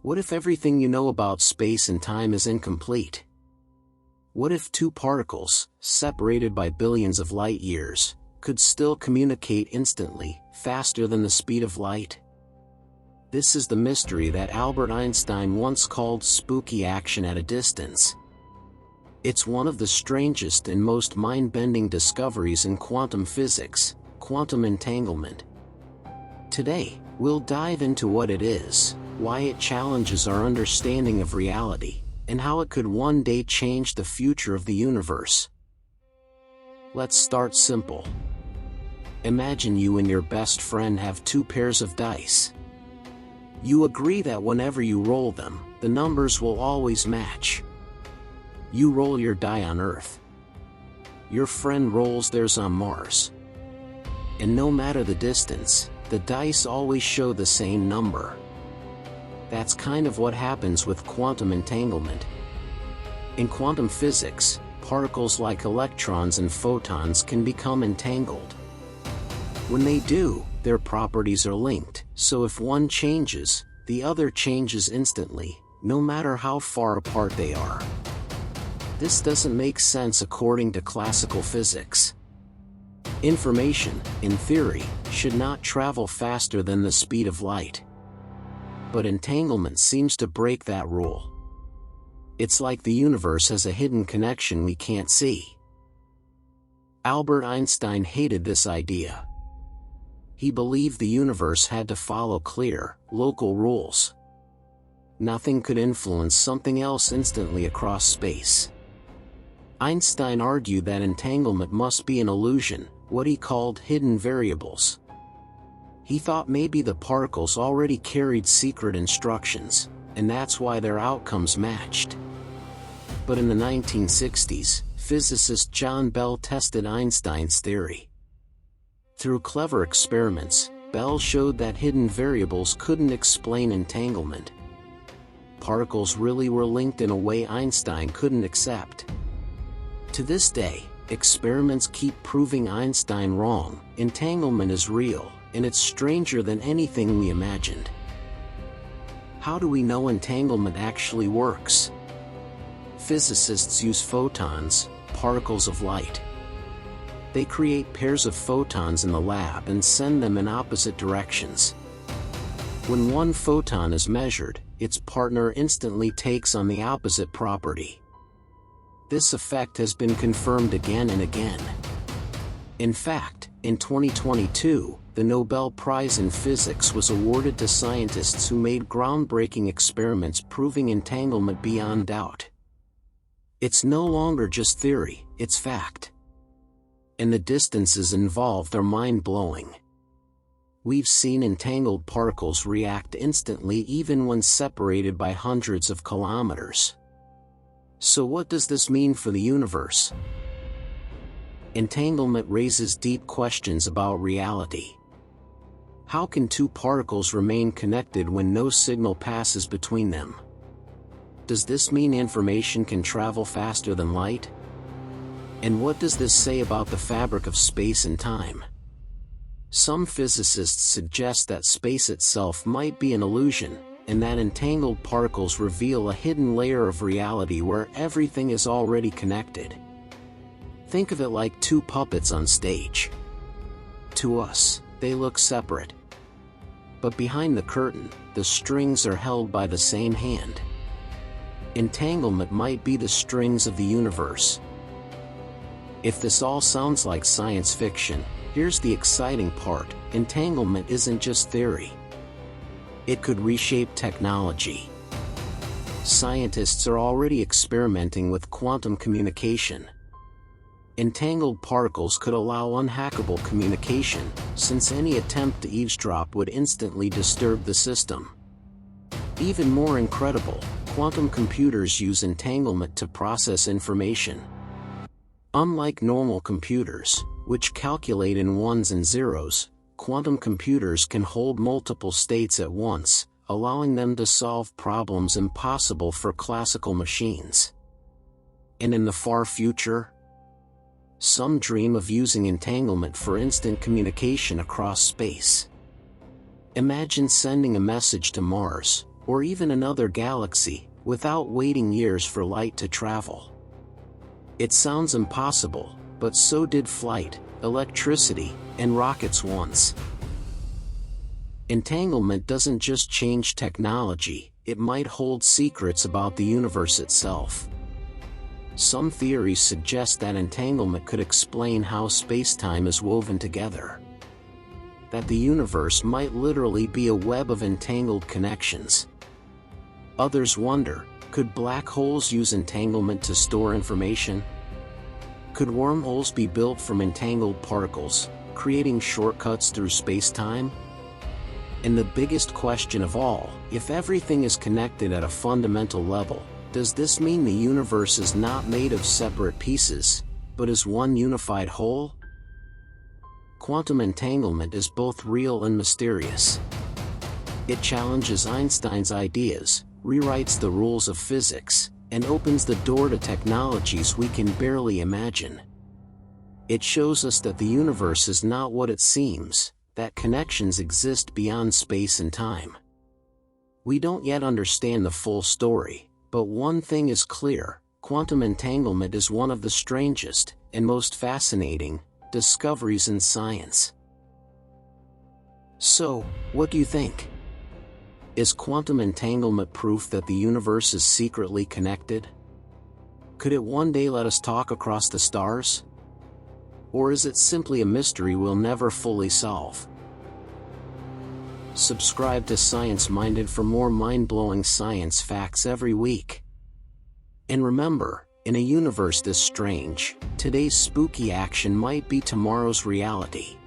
What if everything you know about space and time is incomplete? What if two particles, separated by billions of light years, could still communicate instantly, faster than the speed of light? This is the mystery that Albert Einstein once called spooky action at a distance. It's one of the strangest and most mind-bending discoveries in quantum physics, quantum entanglement. Today, we'll dive into what it is, why it challenges our understanding of reality, and how it could one day change the future of the universe. Let's start simple. Imagine you and your best friend have two pairs of dice. You agree that whenever you roll them, the numbers will always match. You roll your die on Earth. Your friend rolls theirs on Mars. And no matter the distance, the dice always show the same number. That's kind of what happens with quantum entanglement. In quantum physics, particles like electrons and photons can become entangled. When they do, their properties are linked, so if one changes, the other changes instantly, no matter how far apart they are. This doesn't make sense according to classical physics. Information, in theory, should not travel faster than the speed of light. But entanglement seems to break that rule. It's like the universe has a hidden connection we can't see. Albert Einstein hated this idea. He believed the universe had to follow clear, local rules. Nothing could influence something else instantly across space. Einstein argued that entanglement must be an illusion, what he called hidden variables. He thought maybe the particles already carried secret instructions, and that's why their outcomes matched. But in the 1960s, physicist John Bell tested Einstein's theory. Through clever experiments, Bell showed that hidden variables couldn't explain entanglement. Particles really were linked in a way Einstein couldn't accept. To this day, experiments keep proving Einstein wrong. Entanglement is real, and it's stranger than anything we imagined. How do we know entanglement actually works? Physicists use photons, particles of light. They create pairs of photons in the lab and send them in opposite directions. When one photon is measured, its partner instantly takes on the opposite property. This effect has been confirmed again and again. In fact, in 2022, the Nobel Prize in Physics was awarded to scientists who made groundbreaking experiments proving entanglement beyond doubt. It's no longer just theory, it's fact. And the distances involved are mind-blowing. We've seen entangled particles react instantly even when separated by hundreds of kilometers. So what does this mean for the universe? Entanglement raises deep questions about reality. How can two particles remain connected when no signal passes between them? Does this mean information can travel faster than light? And what does this say about the fabric of space and time? Some physicists suggest that space itself might be an illusion, and that entangled particles reveal a hidden layer of reality where everything is already connected. Think of it like two puppets on stage. To us, they look separate. But behind the curtain, the strings are held by the same hand. Entanglement might be the strings of the universe. If this all sounds like science fiction, here's the exciting part: entanglement isn't just theory. It could reshape technology. Scientists are already experimenting with quantum communication. Entangled particles could allow unhackable communication, since any attempt to eavesdrop would instantly disturb the system. Even more incredible, quantum computers use entanglement to process information. Unlike normal computers, which calculate in ones and zeros, quantum computers can hold multiple states at once, allowing them to solve problems impossible for classical machines. And in the far future, some dream of using entanglement for instant communication across space. Imagine sending a message to Mars, or even another galaxy, without waiting years for light to travel. It sounds impossible, but so did flight, electricity, and rockets once. Entanglement doesn't just change technology, it might hold secrets about the universe itself. Some theories suggest that entanglement could explain how space-time is woven together. That the universe might literally be a web of entangled connections. Others wonder, could black holes use entanglement to store information? Could wormholes be built from entangled particles, creating shortcuts through space-time? And the biggest question of all, if everything is connected at a fundamental level, does this mean the universe is not made of separate pieces, but is one unified whole? Quantum entanglement is both real and mysterious. It challenges Einstein's ideas, rewrites the rules of physics, and opens the door to technologies we can barely imagine. It shows us that the universe is not what it seems, that connections exist beyond space and time. We don't yet understand the full story, but one thing is clear: quantum entanglement is one of the strangest and most fascinating discoveries in science. So, what do you think? Is quantum entanglement proof that the universe is secretly connected? Could it one day let us talk across the stars? Or is it simply a mystery we'll never fully solve? Subscribe to ScienceMinded for more mind-blowing science facts every week. And remember, in a universe this strange, today's spooky action might be tomorrow's reality.